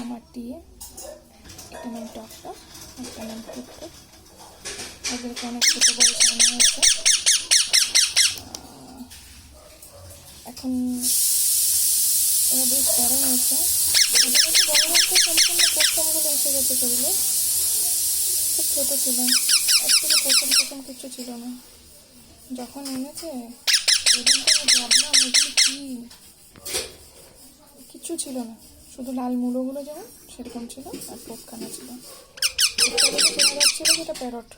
আমার দিয়ে, একটা নাম টকটক, একটা নাম টুকটুক। এদেরকে অনেক ছোটো বয়সে আনা হয়েছে। এখন এরা বেশ বড় হয়েছে। মোটামুটি বড় হয়েছে, সম্পূর্ণ পশমগুলো এসে গেছে শরীরে। খুব ছোটো ছিল, এর থেকে পশম কিছু ছিল না। যখন এনেছে সেদিনকে আমি ভাবলাম এগুলো কি, কিচ্ছু ছিল না, শুধু লাল মুলোগুলো যেমন সেরকম ছিল, আর টোপখানা ছিল। চেনা যাচ্ছিল যেটা প্যারট।